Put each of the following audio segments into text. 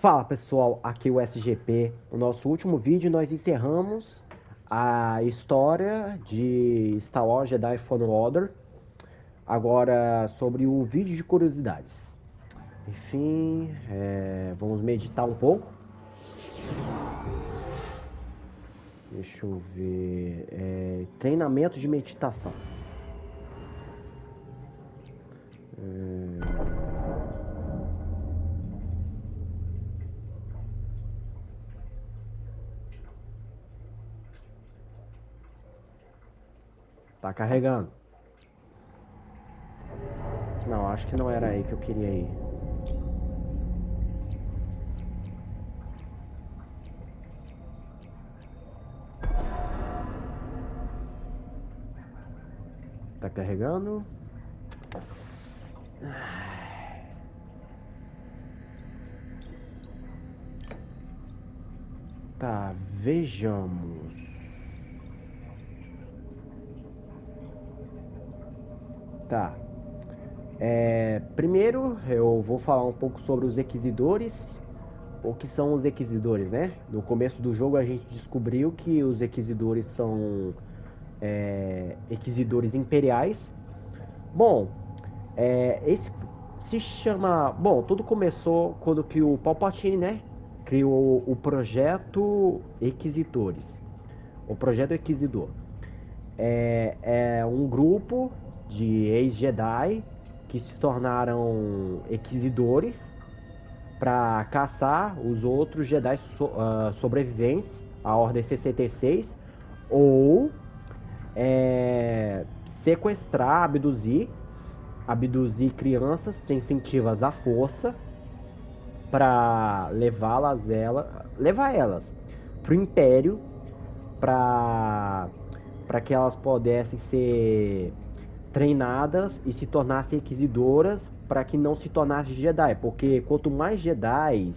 Fala pessoal, aqui é o SGP. No nosso último vídeo nós encerramos a história de Star Wars Jedi Fallen Order. Agora sobre o vídeo de curiosidades. Enfim, vamos meditar um pouco. Deixa eu ver. Treinamento de meditação. Tá carregando. Não, acho que não era aí que eu queria ir. Tá carregando. Tá, vejamos. Tá. Primeiro eu vou falar um pouco sobre os Inquisidores. O que são os Inquisidores, né? No começo do jogo a gente descobriu que os Inquisidores são Inquisidores imperiais. Bom, esse se chama... Bom, tudo começou quando que o Palpatine, né? Criou o Projeto Inquisidores. O Projeto Inquisidor. É um grupo de ex-Jedi que se tornaram Inquisidores para caçar os outros Jedi sobreviventes à Ordem 66 ou sequestrar, abduzir crianças sensitivas à força para levar elas para o Império para que elas pudessem ser treinadas e se tornassem inquisidoras para que não se tornassem Jedi, porque quanto mais Jedi,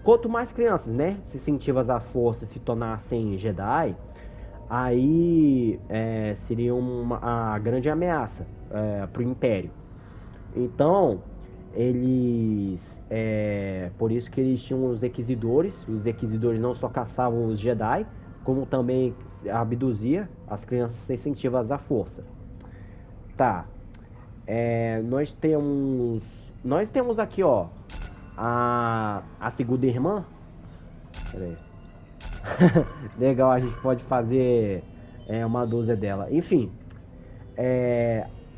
quanto mais crianças, né, sensitivas à força se tornassem Jedi, aí seria a grande ameaça para o Império. Então eles, por isso que eles tinham os Inquisidores. Os Inquisidores não só caçavam os Jedi, como também abduzia as crianças sensitivas à força. Tá. Nós temos aqui, ó, a segunda irmã. Pera aí. Legal, a gente pode fazer uma dúzia dela. Enfim,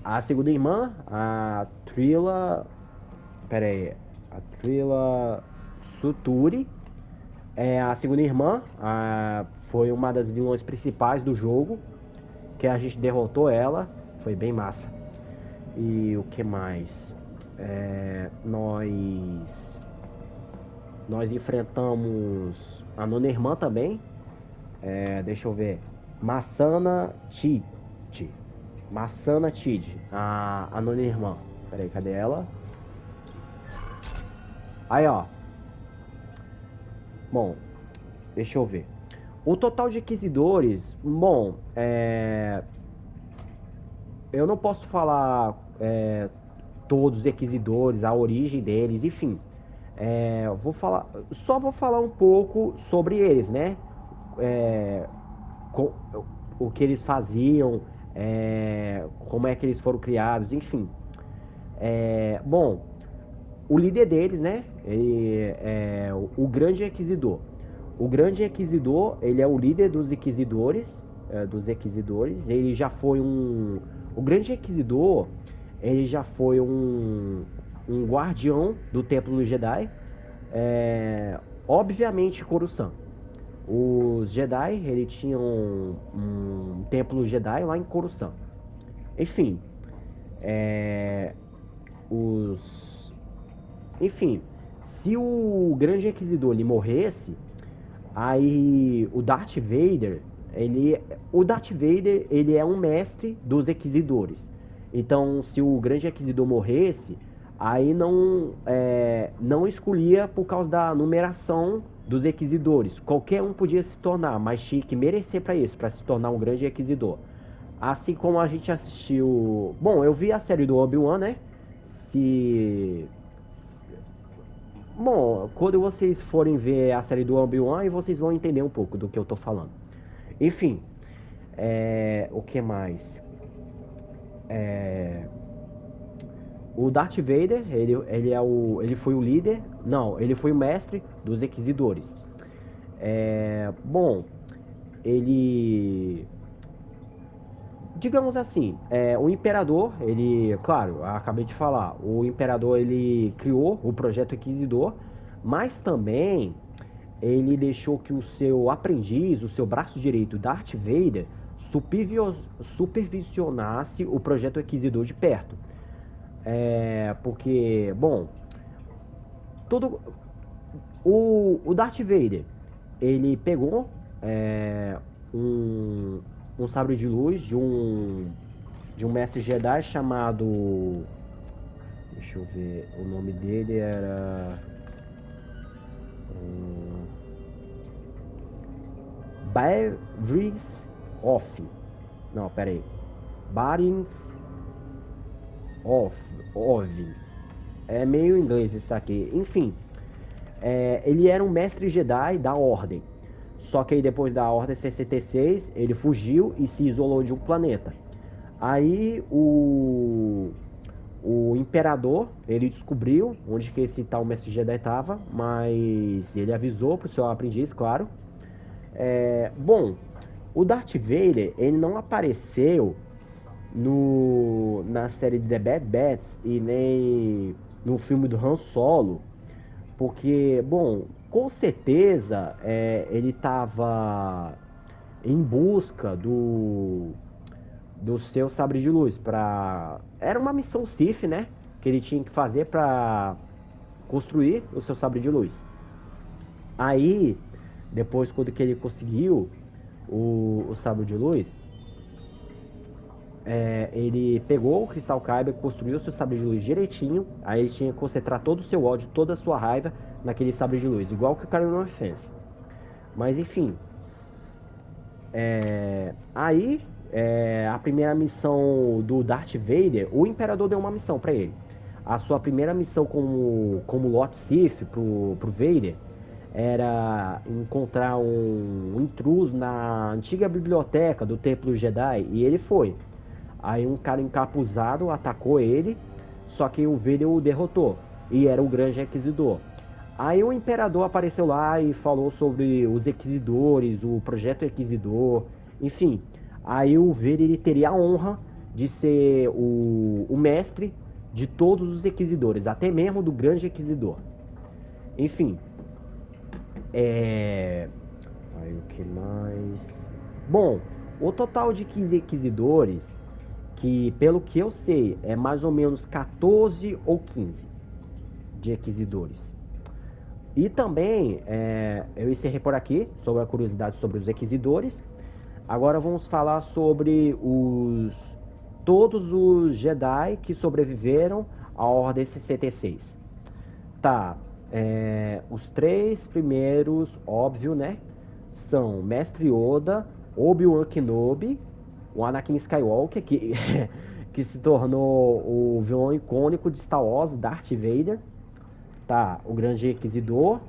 a segunda irmã, a Trilla. Pera aí. A Trilla Suturi. A segunda irmã foi uma das vilões principais do jogo, que a gente derrotou ela, foi bem massa. E o que mais? Nós enfrentamos a nona irmã também. Deixa eu ver. Masana Tid, a nona irmã. Peraí, cadê ela? Aí, ó. Bom, deixa eu ver. O total de Inquisidores, bom, eu não posso falar todos os Inquisidores, a origem deles, enfim. Só vou falar um pouco sobre eles, né? O que eles faziam, como é que eles foram criados, enfim. Bom, o líder deles, né? Ele é o Grande Inquisidor. O Grande Inquisidor, ele é o líder dos Inquisidores, Ele já foi o Grande Inquisidor, ele já foi um guardião do Templo do Jedi. Obviamente, Coruscant. Os Jedi, ele tinham um Templo Jedi lá em Coruscant. Enfim, Enfim, se o Grande Inquisidor ele morresse, aí o Darth Vader, ele é um mestre dos Inquisidores. Então, se o Grande Inquisidor morresse, aí não escolhia por causa da numeração dos Inquisidores. Qualquer um podia se tornar, mas tinha que merecer para isso, para se tornar um Grande Inquisidor. Assim como a gente assistiu... Bom, eu vi a série do Obi-Wan, né? Bom, quando vocês forem ver a série do Obi-Wan, vocês vão entender um pouco do que eu tô falando. Enfim, o que mais? É, o Darth Vader, ele foi o líder, não, ele foi o mestre dos Inquisidores. Bom, ele, digamos assim, o Imperador, ele, claro, eu acabei de falar, o Imperador ele criou o Projeto Inquisidor, mas também ele deixou que o seu aprendiz, o seu braço direito, Darth Vader, supervisionasse o Projeto Inquisidor de perto. Porque, bom, todo o Darth Vader, ele pegou um, um sabre de luz de um mestre Jedi chamado, deixa eu ver, o nome dele era Barris Off. Não, pera aí. Barins Off. É meio inglês isso daqui. Enfim, ele era um mestre Jedi da Ordem. Só que aí depois da Ordem 66, ele fugiu e se isolou de um planeta. Aí o Imperador, ele descobriu onde que esse tal mestre Jedi estava, mas ele avisou pro seu aprendiz, claro. Bom, o Darth Vader, ele não apareceu na série de The Bad Batch e nem no filme do Han Solo, porque, bom, com certeza ele estava em busca do seu sabre de luz. Era uma missão Sith, né? Que ele tinha que fazer para construir o seu sabre de luz. Aí, depois, quando que ele conseguiu o sabre de luz, ele pegou o Cristal Kyber, construiu o seu sabre de luz direitinho. Aí ele tinha que concentrar todo o seu ódio, toda a sua raiva naquele sabre de luz, igual que o Kylo fez. Mas enfim, aí a primeira missão do Darth Vader, o Imperador deu uma missão para ele. A sua primeira missão como Lord Sith pro Vader era encontrar um intruso na antiga biblioteca do Templo Jedi, e ele foi. Aí um cara encapuzado atacou ele, só que o Vader o derrotou, e era o Grande Inquisidor. Aí o Imperador apareceu lá e falou sobre os Inquisidores, o Projeto Inquisidor, enfim. Aí o Vader ele teria a honra de ser o mestre de todos os Inquisidores, até mesmo do Grande Inquisidor. Enfim. Aí o que mais? Bom, o total de 15 Inquisidores, que pelo que eu sei é mais ou menos 14 ou 15 de Inquisidores. E também eu encerrei por aqui sobre a curiosidade sobre os Inquisidores. Agora vamos falar sobre todos os Jedi que sobreviveram à Ordem 66. Tá, os três primeiros, óbvio, né? São Mestre Yoda, Obi-Wan Kenobi, o Anakin Skywalker, que se tornou o vilão icônico de Star Wars, Darth Vader. Tá, o Grande Inquisidor.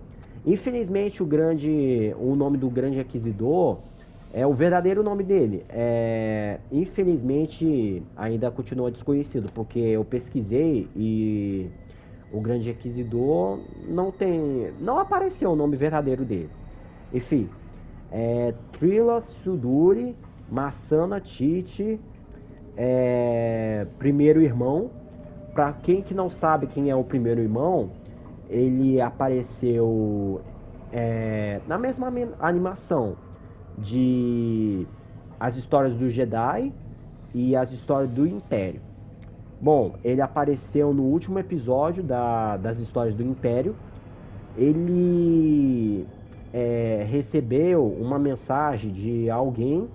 Infelizmente o nome do Grande Inquisidor o verdadeiro nome dele. Infelizmente ainda continua desconhecido, porque eu pesquisei e o Grande Inquisidor não apareceu o nome verdadeiro dele. Enfim, Trilla Suduri Massana Tite, primeiro irmão. Para quem que não sabe quem é o primeiro irmão, ele apareceu na mesma animação de as histórias do Jedi e as histórias do Império. Bom, ele apareceu no último episódio das histórias do Império. Ele recebeu uma mensagem de alguém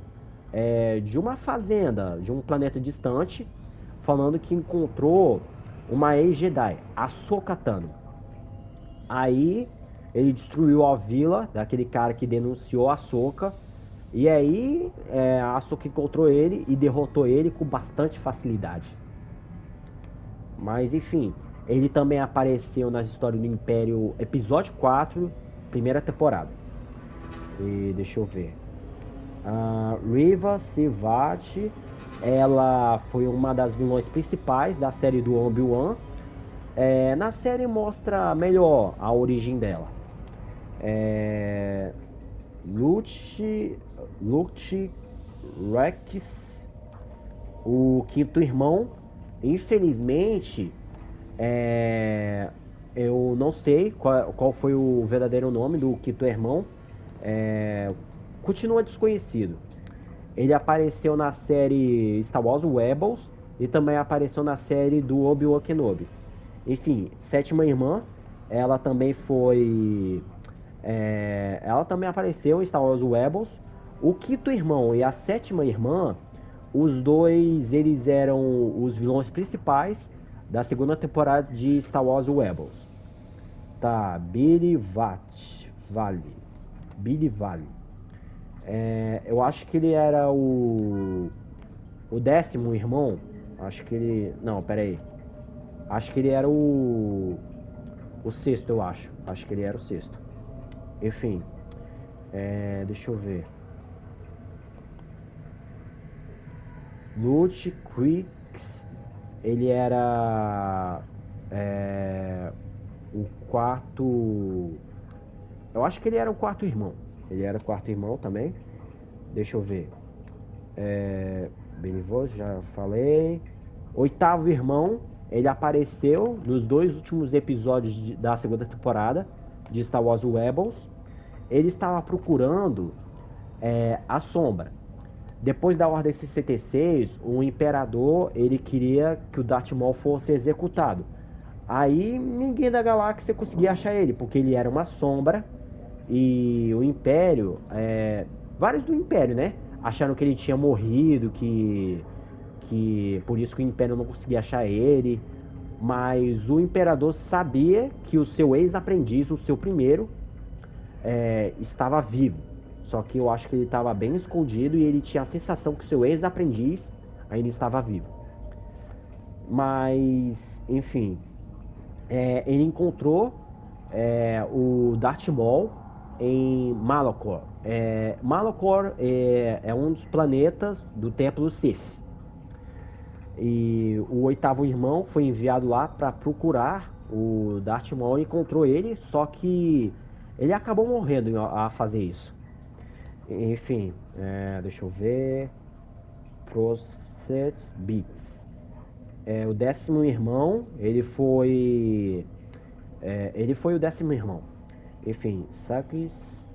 de uma fazenda, de um planeta distante, falando que encontrou uma ex-Jedi, Ahsoka Tano. Aí ele destruiu a vila daquele cara que denunciou a Ahsoka. E aí a Ahsoka encontrou ele e derrotou ele com bastante facilidade. Mas enfim, Ele também apareceu nas histórias do Império, episódio 4, primeira temporada. E deixa eu ver. Riva Sivati, ela foi uma das vilões principais da série do Obi-Wan. Na série mostra melhor a origem dela. Luke Rex, o quinto irmão. Infelizmente, eu não sei qual foi o verdadeiro nome do quinto irmão. Continua desconhecido. Ele apareceu na série Star Wars Rebels e também apareceu na série do Obi-Wan Kenobi. Enfim, sétima irmã, ela também foi... ela também apareceu em Star Wars Rebels. O quinto irmão e a sétima irmã, os dois, eles eram os vilões principais da segunda temporada de Star Wars Rebels. Tá, Billy Valley. Eu acho que ele era o décimo irmão. Acho que ele... Não, pera aí. Acho que ele era o sexto, eu acho. Acho que ele era o sexto. Enfim. Deixa eu ver. Lute Creeks. Ele era... o quarto... Eu acho que ele era o quarto irmão. Ele era o quarto irmão também. Deixa eu ver. Benivoso, já falei. Oitavo irmão. Ele apareceu nos 2 últimos episódios da segunda temporada de Star Wars Rebels. Ele estava procurando a Sombra. Depois da Ordem 66, o Imperador, ele queria que o Darth Maul fosse executado. Aí ninguém da galáxia conseguia achar ele, porque ele era uma sombra. E o Império, vários do Império, né, acharam que ele tinha morrido, que por isso que o Império não conseguia achar ele. Mas o Imperador sabia que o seu ex-aprendiz, o seu primeiro, estava vivo. Só que eu acho que ele estava bem escondido e ele tinha a sensação que o seu ex-aprendiz ainda estava vivo. Mas, enfim, ele encontrou o Darth Maul em Malachor. Malachor é um dos planetas do Templo Sith. E o oitavo irmão foi enviado lá para procurar o Darth Maul e encontrou ele, só que ele acabou morrendo a fazer isso. Enfim, deixa eu ver. Process Beats. O décimo irmão, ele foi o décimo irmão. Enfim, Sakis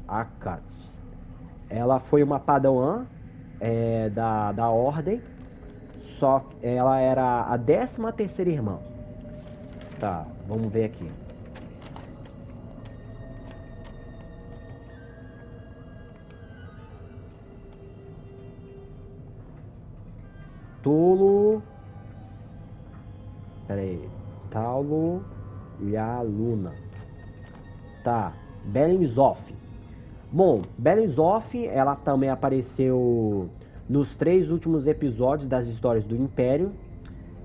Akats. Ela foi uma Padawan da Ordem. Só que ela era a 13ª irmã. Tá, vamos ver aqui. Talo Yaluna. Tá, Belenzoff. Bom, Belenzoff, ela também apareceu nos 3 últimos episódios das histórias do Império.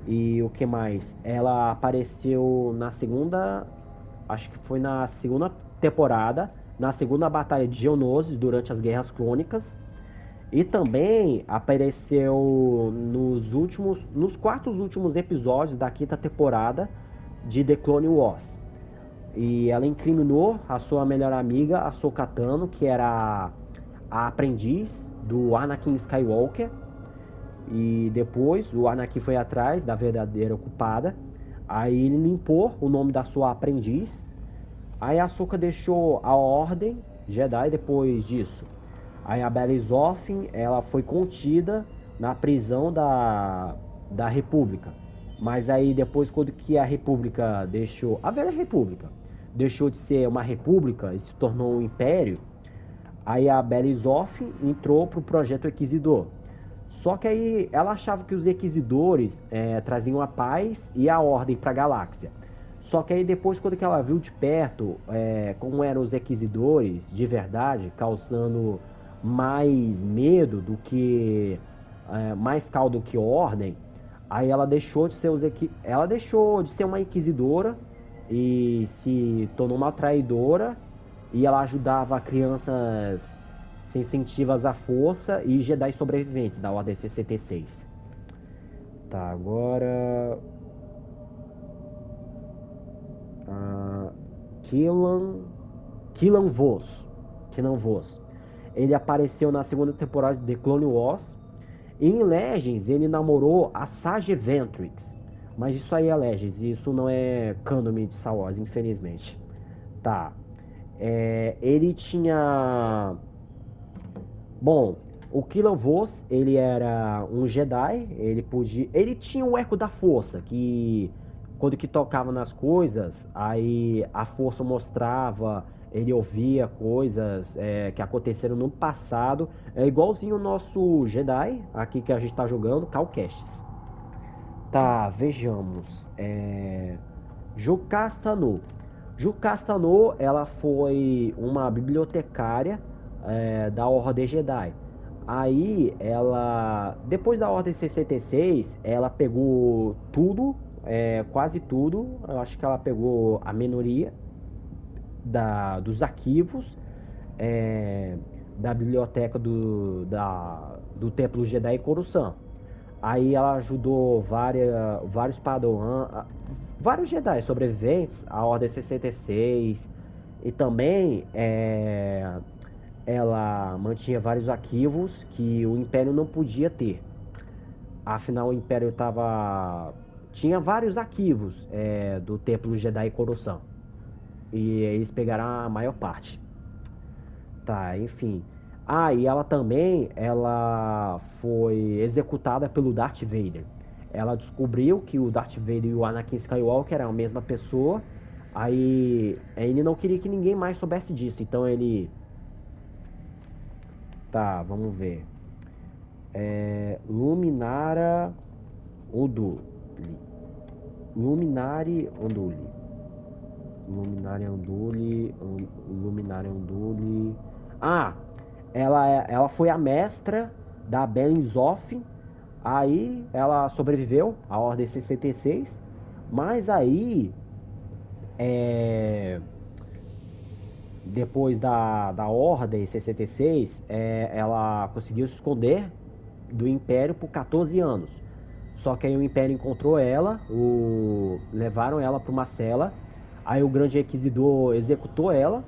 E o que mais? Ela apareceu na segunda... Acho que foi na segunda temporada, na segunda batalha de Geonosis, durante as Guerras Clônicas. E também apareceu nos 4 últimos episódios da 5ª temporada de The Clone Wars. E ela incriminou a sua melhor amiga, a Ahsoka Tano, que era a aprendiz do Anakin Skywalker. E depois o Anakin foi atrás da verdadeira culpada. Aí ele limpou o nome da sua aprendiz. Aí a Ahsoka deixou a Ordem Jedi depois disso. Aí a Belenzoff, ela foi contida na prisão da República. Mas aí depois, quando que a República deixou... A velha República deixou de ser uma república e se tornou um império, aí a Belenzoff entrou pro projeto Inquisidor. Só que aí ela achava que os Inquisidores traziam a paz e a ordem para a galáxia. Só que aí depois, quando que ela viu de perto como eram os Inquisidores de verdade, causando mais medo do que... mais caldo que ordem, Aí ela deixou de ser ela deixou de ser uma inquisidora e se tornou uma traidora, e ela ajudava crianças sensitivas à força e Jedi sobreviventes da Ordem 66. Tá, agora Killan Vos. Ele apareceu na segunda temporada de The Clone Wars. E em Legends ele namorou a Sage Ventrix. Mas isso aí é Legends, isso não é cânone de Star Wars, infelizmente. Tá. Ele tinha... Bom, o Killan Vos, ele era um Jedi. Ele tinha o Eco da Força, que quando que tocava nas coisas, aí a Força mostrava, ele ouvia coisas que aconteceram no passado. É igualzinho o nosso Jedi, aqui que a gente tá jogando, Cal Kestis. Tá, vejamos. Jocasta No, ela foi uma bibliotecária da Ordem Jedi. Aí ela, depois da Ordem 66, ela pegou tudo, quase tudo. Eu acho que ela pegou a minoria dos arquivos da biblioteca do Templo Jedi Coruscant. Aí ela ajudou vários Padawan, vários Jedi sobreviventes à Ordem 66. E também ela mantinha vários arquivos que o Império não podia ter. Afinal, o Império tinha vários arquivos do Templo Jedi Coruscant. E eles pegaram a maior parte. Tá, enfim. E ela também, ela foi executada pelo Darth Vader. Ela descobriu que o Darth Vader e o Anakin Skywalker eram a mesma pessoa. Aí ele não queria que ninguém mais soubesse disso. Então ele... Tá, vamos ver. Luminara Unduli. Luminari Unduli. Ela foi a mestra da Belen Zoff. Aí ela sobreviveu à Ordem 66. Mas aí depois da Ordem 66, ela conseguiu se esconder do Império por 14 anos. Só que aí o Império encontrou ela, levaram ela para uma cela. Aí o Grande Inquisidor executou ela.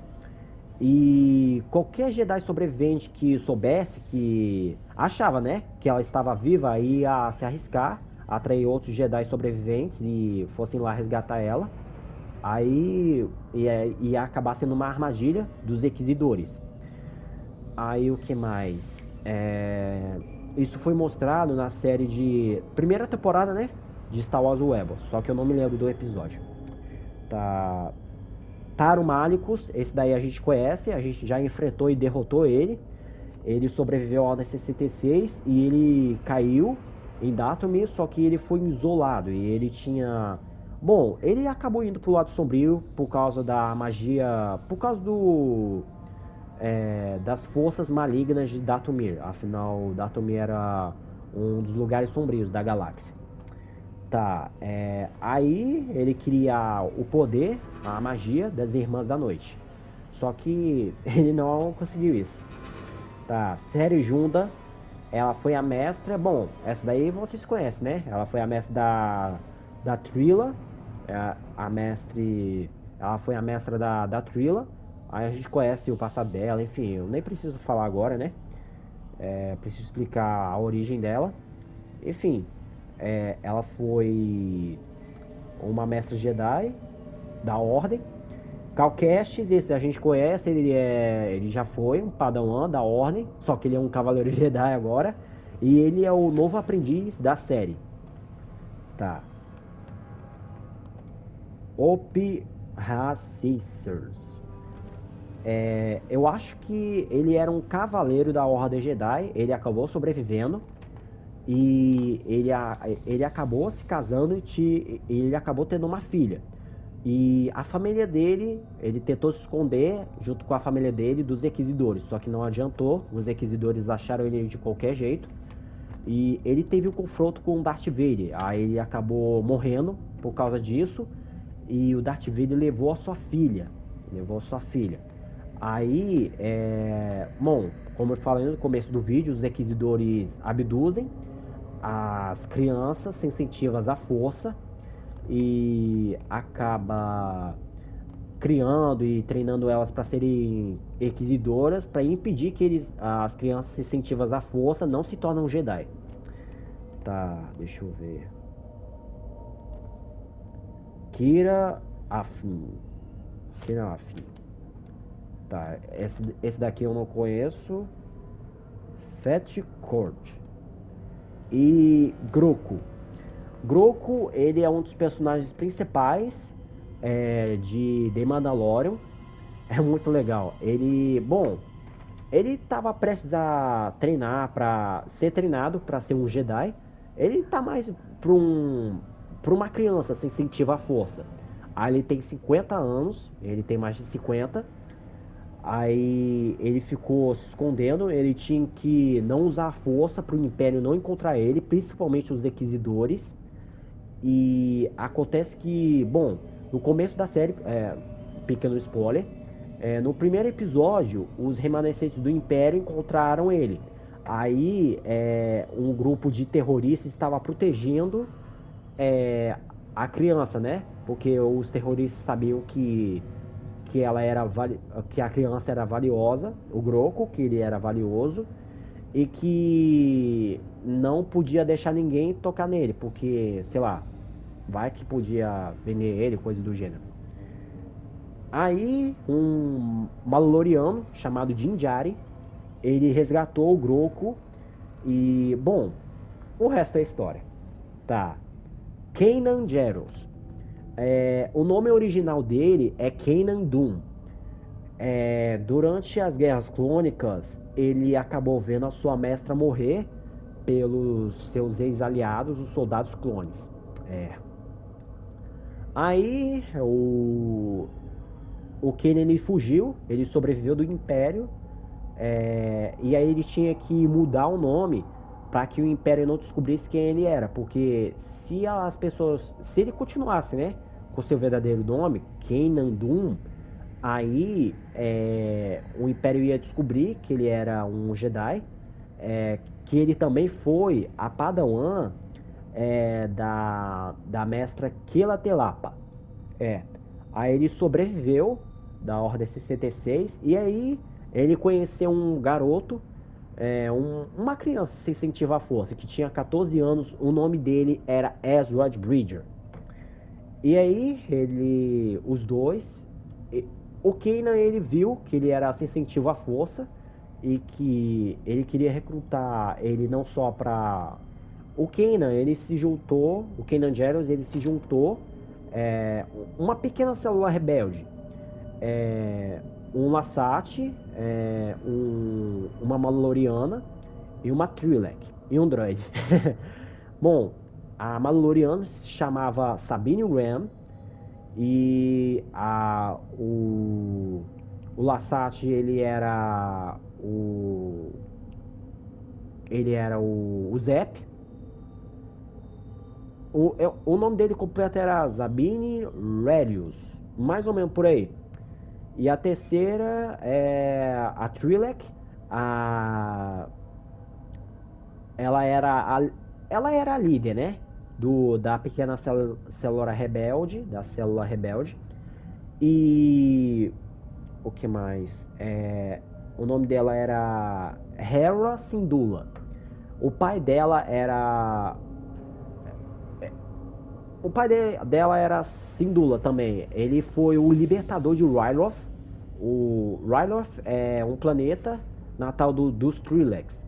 E qualquer Jedi sobrevivente que soubesse, que achava, né, que ela estava viva, ia se arriscar, atrair outros Jedi sobreviventes e fossem lá resgatar ela. Aí ia acabar sendo uma armadilha dos Inquisidores. Aí o que mais? Isso foi mostrado na série de... primeira temporada, né? De Star Wars Rebels. Só que eu não me lembro do episódio. Tá... Taru Malicus, esse daí a gente conhece. A gente já enfrentou e derrotou ele. Ele sobreviveu à Ordem 66 e ele caiu em Dathomir. Só que ele foi isolado e ele tinha... Bom, ele acabou indo pro lado sombrio por causa da magia... Por causa das forças malignas de Dathomir. Afinal, Dathomir era um dos lugares sombrios da galáxia. Tá, aí ele queria o poder, a magia das Irmãs da Noite. Só que ele não conseguiu isso. Tá, Série Junda, ela foi a mestra... Bom, essa daí vocês conhecem, né? Ela foi a mestra da Trilla. Ela foi a mestra da Trilla. Aí a gente conhece o passado dela, enfim, eu nem preciso falar agora, né? Preciso explicar a origem dela. Enfim, ela foi uma mestra Jedi da Ordem. Cal Kestis, esse a gente conhece, ele já foi um Padawan da Ordem, só que ele é um Cavaleiro Jedi agora. E ele é o novo aprendiz da série. Tá. Opi Racers. Eu acho que ele era um cavaleiro da Ordem Jedi. Ele acabou sobrevivendo. E ele acabou se casando e ele acabou tendo uma filha. E a família dele, ele tentou se esconder junto com a família dele dos Inquisidores. Só que não adiantou. Os Inquisidores acharam ele de qualquer jeito. e ele teve um confronto com o Darth Vader. Aí ele acabou morrendo por causa disso, e o Darth Vader levou a sua filha. Aí, bom, como eu falei no começo do vídeo, os Inquisidores abduzem as crianças sensitivas à força e acaba criando e treinando elas para serem inquisidoras, para impedir que as crianças sensitivas à força não se tornem Jedi. Tá, deixa eu ver. Kira Afin. Tá, esse daqui eu não conheço. Fett Court. E Grogu. Grogu, ele é um dos personagens principais de The Mandalorian. É muito legal. Ele tava prestes a treinar para ser treinado para ser um Jedi. Ele tá mais pra uma criança sensitiva à força. Aí ele tem 50 anos, ele tem mais de 50. Aí ele ficou se escondendo, ele tinha que não usar a força para o Império não encontrar ele, principalmente os Inquisidores. E acontece que, bom, no começo da série, pequeno spoiler, no primeiro episódio, os remanescentes do Império encontraram ele. Aí um grupo de terroristas estava protegendo a criança, né? Porque os terroristas sabiam que a criança era valiosa, o Grogu, que ele era valioso, e que não podia deixar ninguém tocar nele, porque, sei lá, vai que podia vender ele, coisa do gênero. Aí, um Mandaloriano chamado Din Djarin, ele resgatou o Grogu e, bom, o resto é história. Tá. Kanan Jarrus. O nome original dele é Kanan Dum. Durante as Guerras Clônicas, ele acabou vendo a sua mestra morrer pelos seus ex-aliados, os soldados clones. Aí o Kanan fugiu, ele sobreviveu do Império, e aí ele tinha que mudar o nome para que o Império não descobrisse quem ele era, porque se ele continuasse, né, com seu verdadeiro nome, Kanan Dum, aí o Império ia descobrir que ele era um Jedi, que ele também foi a Padawan da mestra Kela Telapa. Aí ele sobreviveu da Ordem 66 e aí ele conheceu um garoto, uma criança sem incentivar a força, que tinha 14 anos, o nome dele era Ezra Bridger. E aí os dois, o Kanan, ele viu que ele era sem incentivo à força e que ele queria recrutar ele não só para o Kanan, o Kanan Jarrus, ele se juntou uma pequena célula rebelde, um Lasat, uma Mandaloriana e uma Twi'lek e um droid. Bom, a Mandaloriana se chamava Sabine Wren e o Lasat, ele era o Zep. O nome dele completo era Sabine Relius, mais ou menos por aí. E a terceira é a Twi'lek. Ela era a líder, né? Da pequena célula rebelde. E o que mais? O nome dela era Hera Syndulla. O pai dela era Syndulla também. Ele foi o libertador de Ryloth. O Ryloth é um planeta natal dos Twi'leks.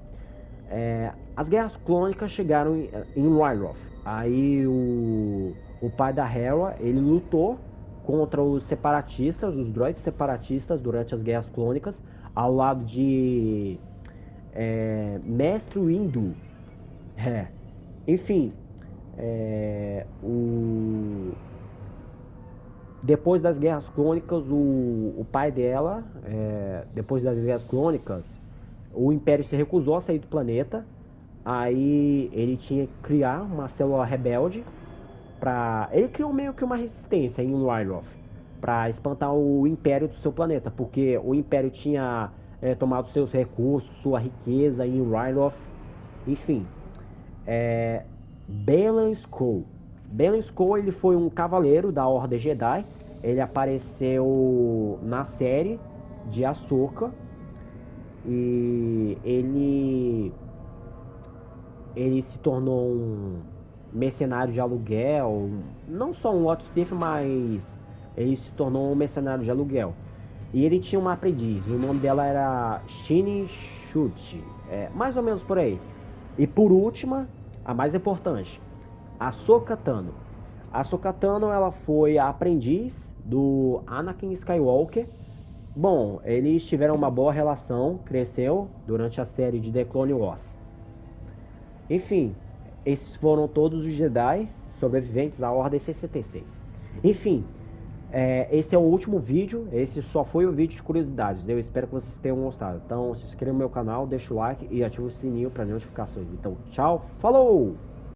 As guerras clônicas chegaram em Ryloth. Aí o pai da Hera, ele lutou contra os separatistas, os droids separatistas, durante as guerras clônicas, ao lado de Mestre Windu. Enfim, depois das guerras clônicas, o pai dela, depois das guerras clônicas, o Império se recusou a sair do planeta. Aí ele tinha que criar uma célula rebelde pra... Ele criou meio que uma resistência em Ryloth pra espantar o Império do seu planeta, porque o Império tinha tomado seus recursos, sua riqueza em Ryloth. Enfim, Baylan Skoll. Baylan Skoll, ele foi um cavaleiro da Ordem Jedi. Ele apareceu na série de Ahsoka. E ele se tornou um mercenário de aluguel. Não só um Lord Sith, mas ele se tornou um mercenário de aluguel. E ele tinha uma aprendiz. O nome dela era Shini Shuti. Mais ou menos por aí. E por última, a mais importante, Ahsoka Tano. A Ahsoka Tano, ela foi a aprendiz do Anakin Skywalker. Bom, eles tiveram uma boa relação, cresceu durante a série de The Clone Wars. Enfim, esses foram todos os Jedi sobreviventes à Ordem 66. Enfim, esse é o último vídeo, esse só foi o vídeo de curiosidades. Eu espero que vocês tenham gostado. Então, se inscreva no meu canal, deixa o like e ativa o sininho para notificações. Então, tchau, falou!